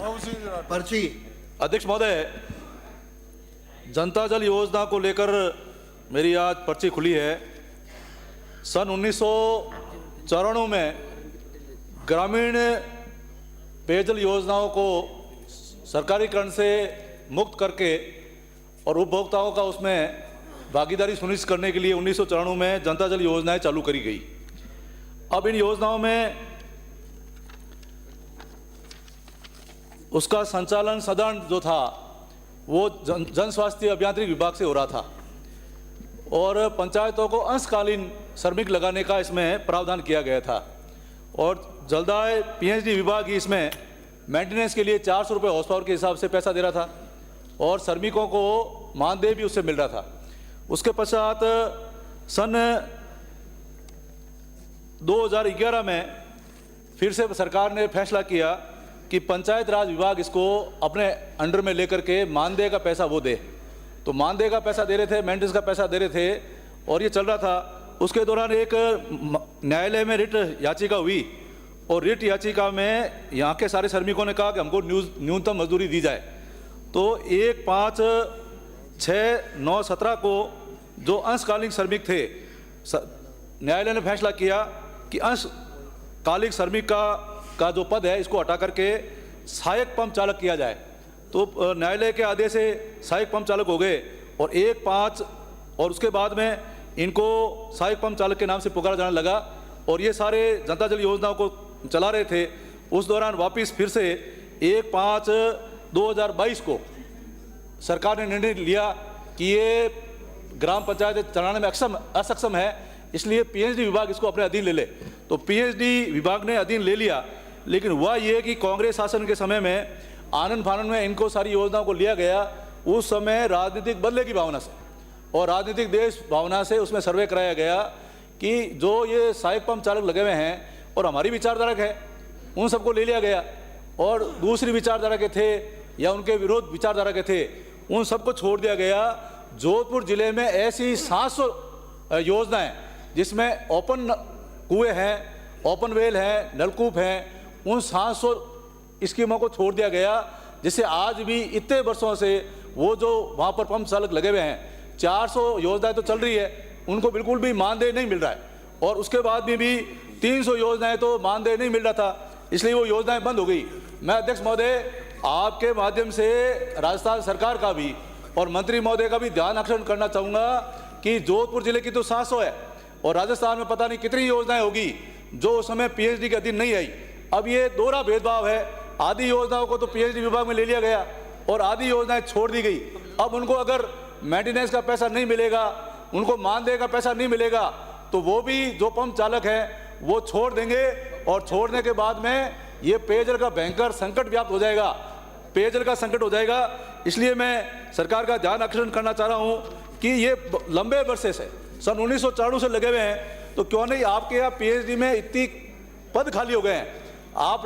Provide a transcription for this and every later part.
पर्ची। अध्यक्ष महोदय, जनता जल योजना को लेकर मेरी आज पर्ची खुली है। सन 1994 में ग्रामीण पेयजल योजनाओं को सरकारीकरण से मुक्त करके और उपभोक्ताओं का उसमें भागीदारी सुनिश्चित करने के लिए 1994 में जनता जल योजनाएं चालू करी गई। अब इन योजनाओं में उसका संचालन साधारण जो था वो जन स्वास्थ्य अभियांत्रिकी विभाग से हो रहा था और पंचायतों को अंशकालीन श्रमिक लगाने का इसमें प्रावधान किया गया था और जलदाय पीएचडी विभाग ही इसमें मेंटेनेंस के लिए 400 रुपये हॉर्स पावर के हिसाब से पैसा दे रहा था और श्रमिकों को मानदेय भी उससे मिल रहा था। उसके पश्चात सन 2011 में फिर से सरकार ने फैसला किया कि पंचायत राज विभाग इसको अपने अंडर में लेकर के मानदेय का पैसा वो दे। तो मानदेय का पैसा दे रहे थे, मेंटेनेंस का पैसा दे रहे थे और ये चल रहा था। उसके दौरान एक न्यायालय में रिट याचिका हुई और रिट याचिका में यहाँ के सारे श्रमिकों ने कहा कि हमको न्यूनतम मजदूरी दी जाए। तो 1/5/6/9/17 को जो अंशकालिक श्रमिक थे, न्यायालय ने फैसला किया कि अंशकालिक श्रमिक का जो पद है इसको हटा करके सहायक पंप चालक किया जाए। तो न्यायालय के आदेश से सहायक पंप चालक हो गए और 1/5 और उसके बाद में इनको सहायक पंप चालक के नाम से पुकारा जाने लगा और ये सारे जनता जल योजनाओं को चला रहे थे। उस दौरान वापस फिर से 1/5/2022 को सरकार ने निर्णय लिया कि ये ग्राम पंचायत चलाने में असक्षम है, इसलिए पीएचडी विभाग इसको अपने अधीन ले ले। तो पीएचडी विभाग ने अधीन ले लिया, लेकिन हुआ ये कि कांग्रेस शासन के समय में आनंद फानन में इनको सारी योजनाओं को लिया गया। उस समय राजनीतिक बदले की भावना से और राजनीतिक देश भावना से उसमें सर्वे कराया गया कि जो ये सहायक पंप चालक लगे हुए हैं और हमारी विचारधारा है उन सबको ले लिया गया और दूसरी विचारधारा के थे या उनके विरोध विचारधारा के थे उन सबको छोड़ दिया गया। जोधपुर जिले में ऐसी 700 योजनाएं जिसमें ओपन कुएं हैं, ओपन वेल हैं, नलकूप हैं, उन 700 स्कीमों को छोड़ दिया गया, जिससे आज भी इतने वर्षों से वो जो वहाँ पर पंप चालक लगे हुए हैं 400 योजनाएं तो चल रही है, उनको बिल्कुल भी मानदेय नहीं मिल रहा है और उसके बाद में भी 300 योजनाएं तो मानदेय नहीं मिल रहा था, इसलिए वो योजनाएं बंद हो गई। मैं अध्यक्ष महोदय आपके माध्यम से राजस्थान सरकार का भी और मंत्री महोदय का भी ध्यान आकर्षण करना चाहूँगा कि जोधपुर जिले की तो 700 है और राजस्थान में पता नहीं कितनी योजनाएं होगी जो उस समय पीएचडी के अधीन नहीं आई। अब ये दोहरा भेदभाव है, आधी योजनाओं को तो पीएचडी विभाग में ले लिया गया और आधी योजनाएं छोड़ दी गई। अब उनको अगर मेंटेनेंस का पैसा नहीं मिलेगा, उनको मानदेय का पैसा नहीं मिलेगा, तो वो भी जो पंप चालक है वो छोड़ देंगे और छोड़ने के बाद में ये पेयजल का भयंकर संकट व्याप्त हो जाएगा, पेयजल का संकट हो जाएगा। इसलिए मैं सरकार का ध्यान आकर्षण करना चाह रहा हूँ कि ये लंबे वर्षे से सन 1994 से लगे हुए हैं, तो क्यों नहीं आपके यहाँ पीएचडी में इतनी पद खाली हो गए हैं, आप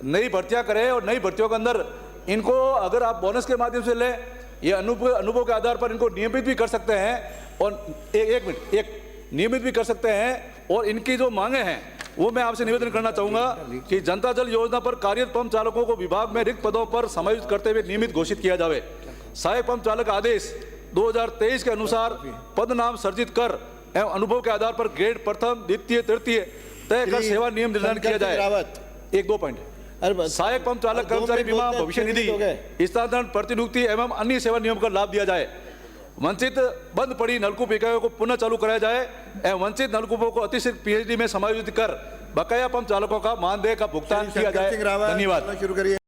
नई भर्तियां करें और नई भर्तियों के अंदर इनको अगर आप बोनस के माध्यम से लें, ये अनुभव के आधार पर इनको नियमित भी कर सकते हैं और एक नियमित भी कर सकते हैं। और इनकी जो मांगे हैं वो मैं आपसे निवेदन करना चाहूँगा कि जनता जल योजना पर कार्यरत पंप चालकों को विभाग में रिक्त पदों पर समायोजित करते हुए नियमित घोषित किया जाए। सहायक पंप चालक आदेश 2023 के अनुसार पद नाम सर्जित कर एवं अनुभव के आधार पर ग्रेड प्रथम, द्वितीय, तृतीय तय कर सेवा नियम निर्धारण किया जाए। 1-2 पॉइंट। सहायक पंप चालक कर्मचारी बीमा भविष्य निधि, स्थानांतरण, प्रतिनियुक्ति एवं अन्य सेवा नियम का लाभ दिया जाए। वंचित बंद पड़ी नलकूप इकाइयों को पुनः चालू कराया जाए एवं वंचित नलकूपों को अतिरिक्त पीएचडी में समायोजित कर बकाया पंप चालकों का मानदेय का भुगतान किया जाए। धन्यवाद।